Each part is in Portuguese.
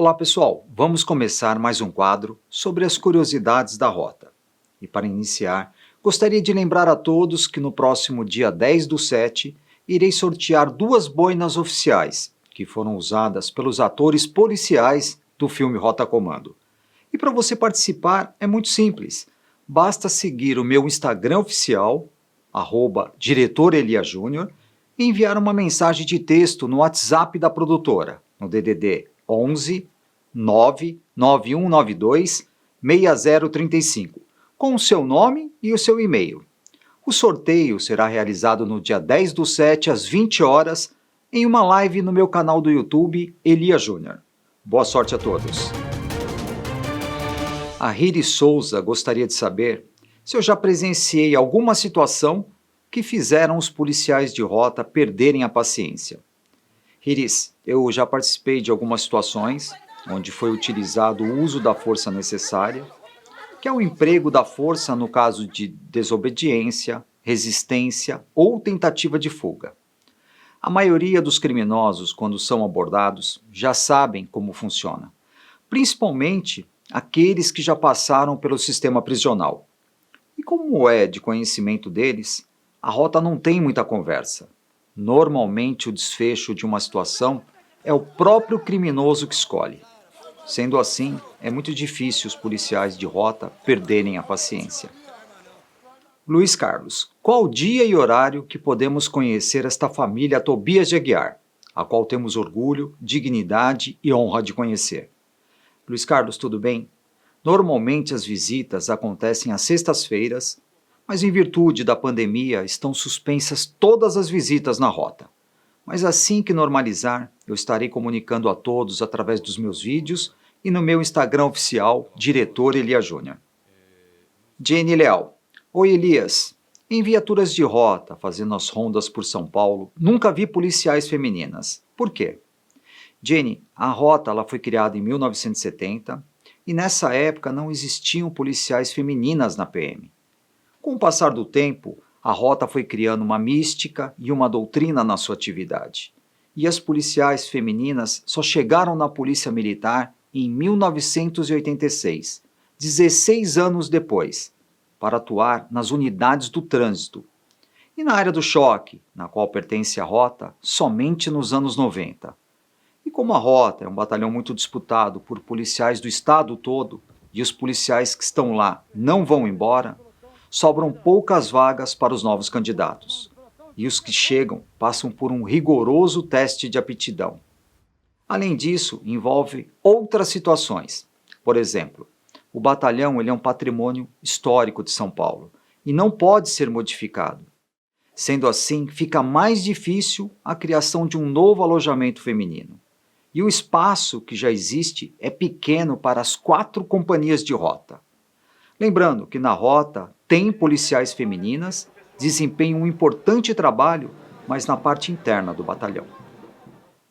Olá pessoal, vamos começar mais um quadro sobre as curiosidades da rota. E para iniciar, gostaria de lembrar a todos que no próximo dia 10/7 irei sortear 2 boinas oficiais, que foram usadas pelos atores policiais do filme Rota Comando. E para você participar é muito simples, basta seguir o meu Instagram oficial, @diretoreliajúnior, e enviar uma mensagem de texto no WhatsApp da produtora, no DDD 11 99192 6035, com o seu nome e o seu e-mail. O sorteio será realizado no dia 10/7 às 20 horas em uma live no meu canal do YouTube Elia Júnior. Boa sorte a todos! A Riri Souza gostaria de saber se eu já presenciei alguma situação que fizeram os policiais de rota perderem a paciência. Riris, eu já participei de algumas situações onde foi utilizado o uso da força necessária, que é o emprego da força no caso de desobediência, resistência ou tentativa de fuga. A maioria dos criminosos, quando são abordados, já sabem como funciona, principalmente aqueles que já passaram pelo sistema prisional. E como é de conhecimento deles, a rota não tem muita conversa. Normalmente o desfecho de uma situação é o próprio criminoso que escolhe. Sendo assim, é muito difícil os policiais de rota perderem a paciência. Luiz Carlos, qual dia e horário que podemos conhecer esta família Tobias de Aguiar, a qual temos orgulho, dignidade e honra de conhecer? Luiz Carlos, tudo bem? Normalmente as visitas acontecem às sextas-feiras, mas em virtude da pandemia estão suspensas todas as visitas na rota. Mas assim que normalizar, eu estarei comunicando a todos através dos meus vídeos e no meu Instagram oficial, Diretor Elia Júnior. Jenny Leal. Oi Elias, em viaturas de rota, fazendo as rondas por São Paulo, nunca vi policiais femininas. Por quê? Jenny, a rota ela foi criada em 1970 e nessa época não existiam policiais femininas na PM. Com o passar do tempo, a rota foi criando uma mística e uma doutrina na sua atividade. E as policiais femininas só chegaram na Polícia Militar em 1986, 16 anos depois, para atuar nas unidades do trânsito. E na área do choque, na qual pertence a rota, somente nos anos 90. E como a rota é um batalhão muito disputado por policiais do estado todo, e os policiais que estão lá não vão embora, sobram poucas vagas para os novos candidatos, e os que chegam passam por um rigoroso teste de aptidão. Além disso, envolve outras situações. Por exemplo, o batalhão ele é um patrimônio histórico de São Paulo e não pode ser modificado. Sendo assim, fica mais difícil a criação de um novo alojamento feminino. E o espaço que já existe é pequeno para as 4 companhias de rota. Lembrando que na rota tem policiais femininas, desempenham um importante trabalho, mas na parte interna do batalhão.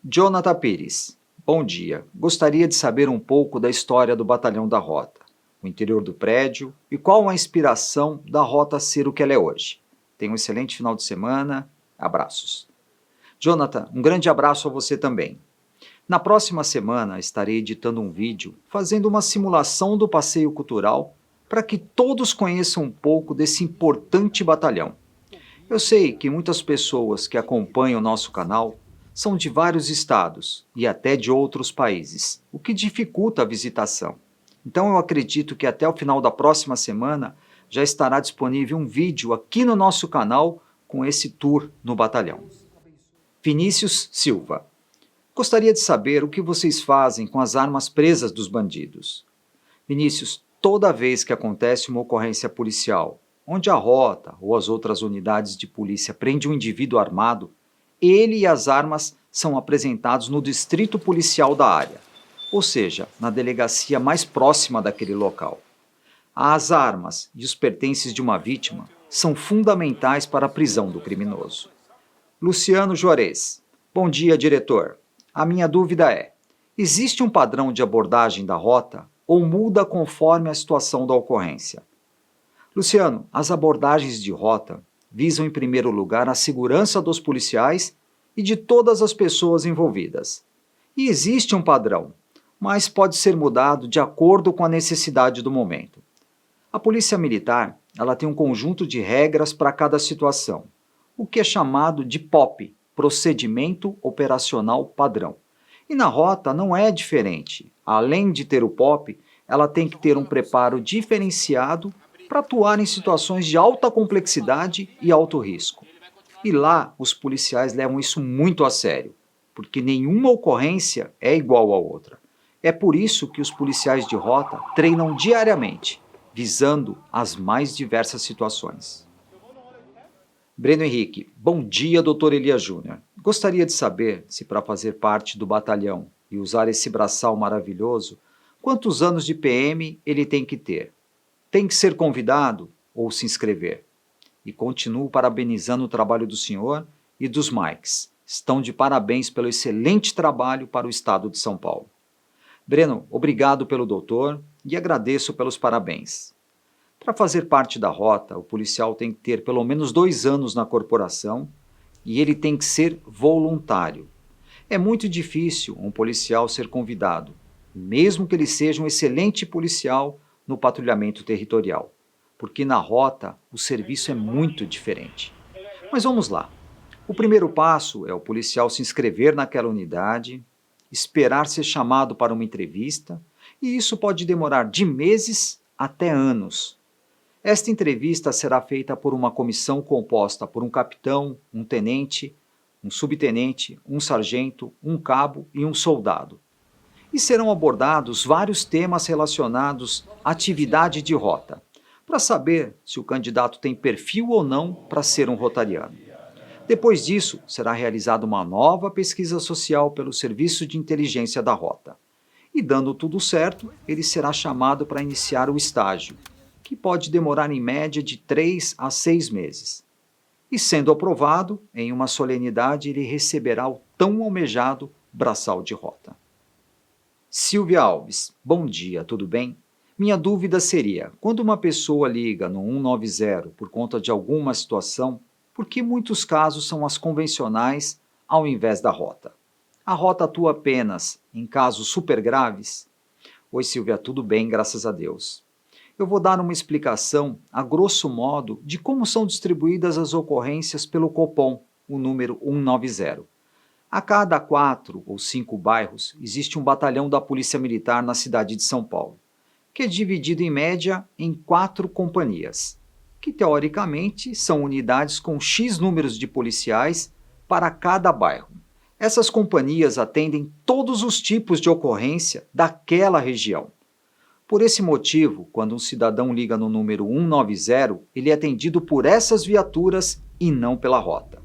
Jonathan Pires, bom dia. Gostaria de saber um pouco da história do batalhão da rota, o interior do prédio e qual a inspiração da rota ser o que ela é hoje. Tenha um excelente final de semana. Abraços. Jonathan, um grande abraço a você também. Na próxima semana estarei editando um vídeo fazendo uma simulação do passeio cultural para que todos conheçam um pouco desse importante batalhão. Eu sei que muitas pessoas que acompanham o nosso canal são de vários estados e até de outros países, o que dificulta a visitação. Então eu acredito que até o final da próxima semana já estará disponível um vídeo aqui no nosso canal com esse tour no batalhão. Vinícius Silva. Gostaria de saber o que vocês fazem com as armas presas dos bandidos. Vinícius, toda vez que acontece uma ocorrência policial, onde a rota ou as outras unidades de polícia prendem um indivíduo armado, ele e as armas são apresentados no distrito policial da área, ou seja, na delegacia mais próxima daquele local. As armas e os pertences de uma vítima são fundamentais para a prisão do criminoso. Luciano Juarez. Bom dia, diretor. A minha dúvida é, existe um padrão de abordagem da rota ou muda conforme a situação da ocorrência? Luciano, as abordagens de rota visam em primeiro lugar a segurança dos policiais e de todas as pessoas envolvidas. E existe um padrão, mas pode ser mudado de acordo com a necessidade do momento. A Polícia Militar, ela tem um conjunto de regras para cada situação, o que é chamado de POP, Procedimento Operacional Padrão. E na rota não é diferente. Além de ter o POP, ela tem que ter um preparo diferenciado para atuar em situações de alta complexidade e alto risco. E lá, os policiais levam isso muito a sério, porque nenhuma ocorrência é igual à outra. É por isso que os policiais de rota treinam diariamente, visando as mais diversas situações. Breno Henrique, bom dia, Dr. Elias Júnior. Gostaria de saber se para fazer parte do batalhão e usar esse braçal maravilhoso, quantos anos de PM ele tem que ter? Tem que ser convidado ou se inscrever? E continuo parabenizando o trabalho do senhor e dos Mikes. Estão de parabéns pelo excelente trabalho para o estado de São Paulo. Breno, obrigado pelo doutor e agradeço pelos parabéns. Para fazer parte da rota, o policial tem que ter pelo menos 2 anos na corporação e ele tem que ser voluntário. É muito difícil um policial ser convidado, mesmo que ele seja um excelente policial no patrulhamento territorial, porque na rota o serviço é muito diferente. Mas vamos lá. O primeiro passo é o policial se inscrever naquela unidade, esperar ser chamado para uma entrevista, e isso pode demorar de meses até anos. Esta entrevista será feita por uma comissão composta por um capitão, um tenente, um subtenente, um sargento, um cabo e um soldado. E serão abordados vários temas relacionados à atividade de rota, para saber se o candidato tem perfil ou não para ser um rotariano. Depois disso, será realizada uma nova pesquisa social pelo Serviço de Inteligência da Rota. E dando tudo certo, ele será chamado para iniciar o estágio, que pode demorar em média de 3 a 6 meses. E sendo aprovado, em uma solenidade ele receberá o tão almejado braçal de rota. Silvia Alves, bom dia, tudo bem? Minha dúvida seria, quando uma pessoa liga no 190 por conta de alguma situação, por que muitos casos são as convencionais ao invés da rota? A rota atua apenas em casos super graves? Oi Silvia, tudo bem, graças a Deus. Eu vou dar uma explicação, a grosso modo, de como são distribuídas as ocorrências pelo Copom, o número 190. A cada 4 ou 5 bairros, existe um batalhão da Polícia Militar na cidade de São Paulo, que é dividido em média em 4 companhias, que teoricamente são unidades com X números de policiais para cada bairro. Essas companhias atendem todos os tipos de ocorrência daquela região. Por esse motivo, quando um cidadão liga no número 190, ele é atendido por essas viaturas e não pela rota.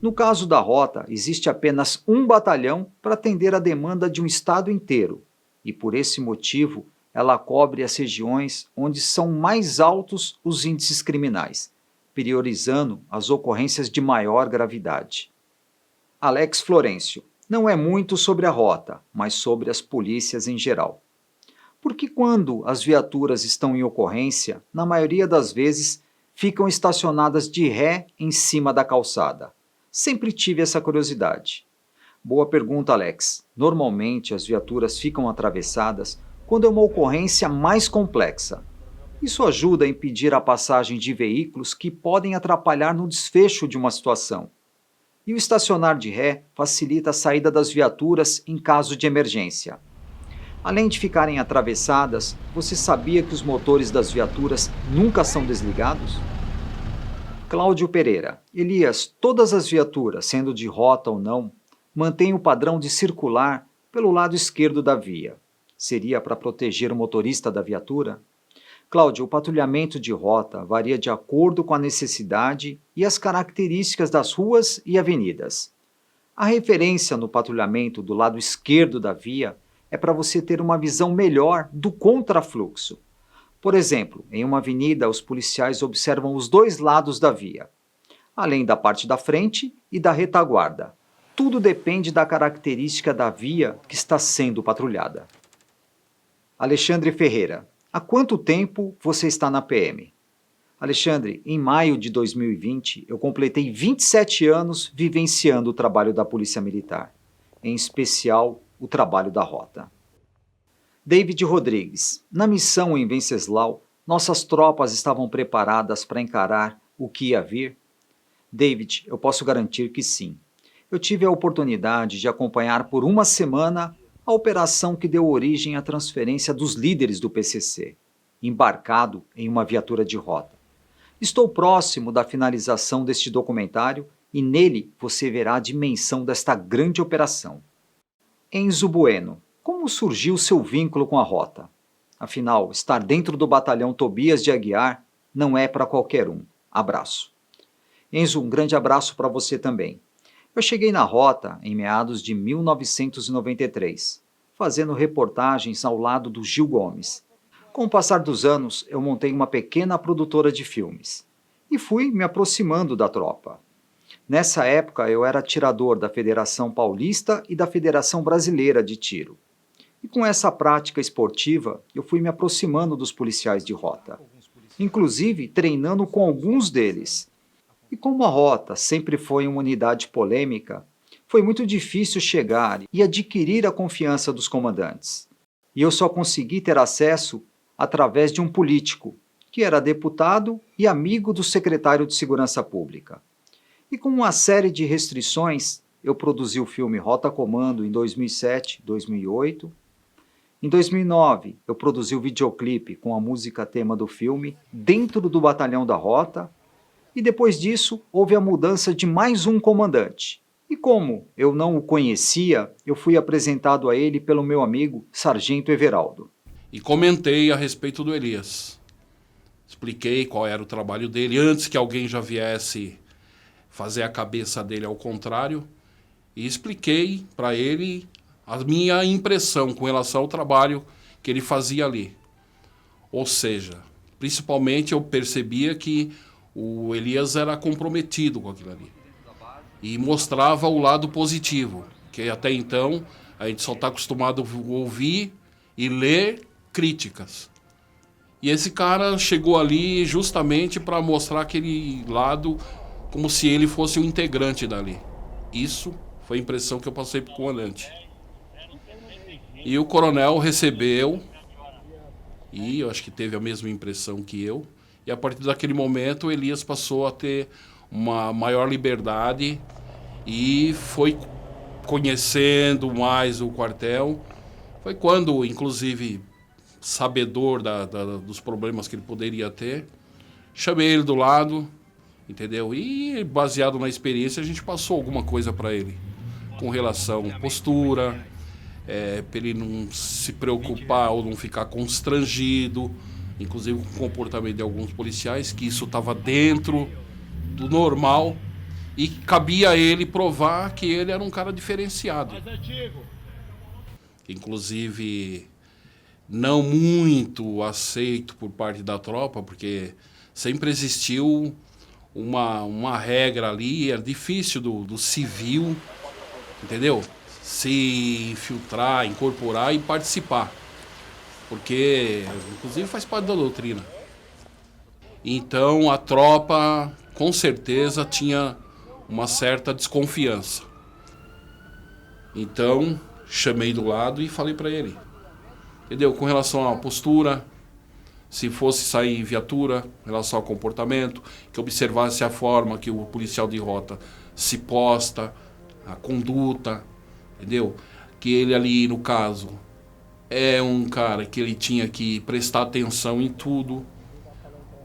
No caso da rota, existe apenas um batalhão para atender a demanda de um estado inteiro, e por esse motivo, ela cobre as regiões onde são mais altos os índices criminais, priorizando as ocorrências de maior gravidade. Alex Florencio, não é muito sobre a rota, mas sobre as polícias em geral. Porque quando as viaturas estão em ocorrência, na maioria das vezes, ficam estacionadas de ré em cima da calçada. Sempre tive essa curiosidade. Boa pergunta, Alex. Normalmente as viaturas ficam atravessadas quando é uma ocorrência mais complexa. Isso ajuda a impedir a passagem de veículos que podem atrapalhar no desfecho de uma situação. E o estacionar de ré facilita a saída das viaturas em caso de emergência. Além de ficarem atravessadas, você sabia que os motores das viaturas nunca são desligados? Cláudio Pereira, Elias, todas as viaturas, sendo de rota ou não, mantêm o padrão de circular pelo lado esquerdo da via. Seria para proteger o motorista da viatura? Cláudio, o patrulhamento de rota varia de acordo com a necessidade e as características das ruas e avenidas. A referência no patrulhamento do lado esquerdo da via é para você ter uma visão melhor do contrafluxo. Por exemplo, em uma avenida, os policiais observam os 2 lados da via, além da parte da frente e da retaguarda. Tudo depende da característica da via que está sendo patrulhada. Alexandre Ferreira, há quanto tempo você está na PM? Alexandre, em maio de 2020, eu completei 27 anos vivenciando o trabalho da Polícia Militar, em especial o trabalho da rota. David Rodrigues, na missão em Venceslau, nossas tropas estavam preparadas para encarar o que ia vir? David, eu posso garantir que sim. Eu tive a oportunidade de acompanhar por uma semana a operação que deu origem à transferência dos líderes do PCC, embarcado em uma viatura de rota. Estou próximo da finalização deste documentário e nele você verá a dimensão desta grande operação. Enzo Bueno, como surgiu seu vínculo com a rota? Afinal, estar dentro do batalhão Tobias de Aguiar não é para qualquer um. Abraço. Enzo, um grande abraço para você também. Eu cheguei na rota em meados de 1993, fazendo reportagens ao lado do Gil Gomes. Com o passar dos anos, eu montei uma pequena produtora de filmes e fui me aproximando da tropa. Nessa época, eu era atirador da Federação Paulista e da Federação Brasileira de Tiro. E com essa prática esportiva, eu fui me aproximando dos policiais de rota, inclusive treinando com alguns deles. E como a rota sempre foi uma unidade polêmica, foi muito difícil chegar e adquirir a confiança dos comandantes. E eu só consegui ter acesso através de um político, que era deputado e amigo do secretário de Segurança Pública. E com uma série de restrições, eu produzi o filme Rota Comando em 2007, 2008. Em 2009, eu produzi o videoclipe com a música tema do filme dentro do batalhão da Rota. E depois disso, houve a mudança de mais um comandante. E como eu não o conhecia, eu fui apresentado a ele pelo meu amigo Sargento Everaldo. E comentei a respeito do Elias. Expliquei qual era o trabalho dele, antes que alguém já viesse fazer a cabeça dele ao contrário. E expliquei para ele a minha impressão com relação ao trabalho que ele fazia ali. Ou seja, principalmente eu percebia que o Elias era comprometido com aquilo ali. E mostrava o lado positivo, que até então a gente só está acostumado a ouvir e ler críticas. E esse cara chegou ali justamente para mostrar aquele lado como se ele fosse um integrante dali. Isso foi a impressão que eu passei para o comandante. E o coronel recebeu, e eu acho que teve a mesma impressão que eu. E a partir daquele momento, o Elias passou a ter uma maior liberdade e foi conhecendo mais o quartel. Foi quando, inclusive, sabedor dos problemas que ele poderia ter, chamei ele do lado, entendeu? E, baseado na experiência, a gente passou alguma coisa para ele, com relação à postura, para ele não se preocupar ou não ficar constrangido, inclusive com o comportamento de alguns policiais, que isso estava dentro do normal e cabia a ele provar que ele era um cara diferenciado. Inclusive, não muito aceito por parte da tropa, porque sempre existiu uma regra ali, era difícil do civil, entendeu? Se infiltrar, incorporar e participar. Porque, inclusive, faz parte da doutrina. Então, a tropa, com certeza, tinha uma certa desconfiança. Então, chamei do lado e falei para ele. Entendeu? Com relação à postura, se fosse sair viatura, em relação ao comportamento, que observasse a forma que o policial de rota se posta, a conduta, entendeu? Que ele ali, no caso, é um cara que ele tinha que prestar atenção em tudo,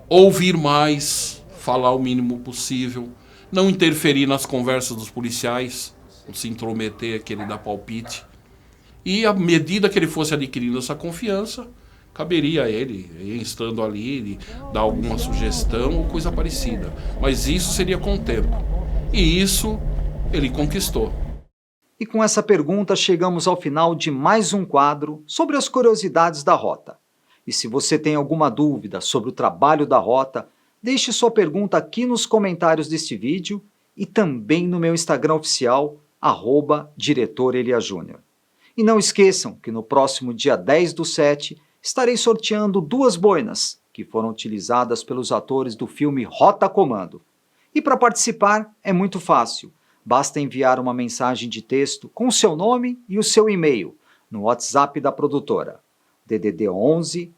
ouvir mais, falar o mínimo possível, não interferir nas conversas dos policiais, não se intrometer, aquele dar palpite. E à medida que ele fosse adquirindo essa confiança, caberia a ele, estando ali, ele dar alguma sugestão ou coisa parecida. Mas isso seria com o tempo. E isso ele conquistou. E com essa pergunta chegamos ao final de mais um quadro sobre as curiosidades da Rota. E se você tem alguma dúvida sobre o trabalho da Rota, deixe sua pergunta aqui nos comentários deste vídeo e também no meu Instagram oficial, @diretoreliajúnior. E não esqueçam que no próximo dia 10/7 estarei sorteando 2 boinas que foram utilizadas pelos atores do filme Rota Comando. E para participar é muito fácil. Basta enviar uma mensagem de texto com o seu nome e o seu e-mail no WhatsApp da produtora. DDD 11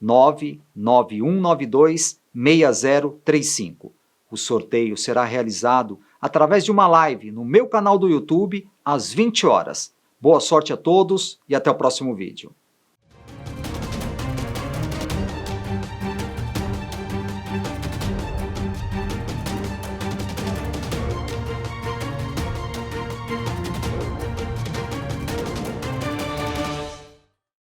99192 6035. O sorteio será realizado através de uma live no meu canal do YouTube às 20 horas. Boa sorte a todos e até o próximo vídeo.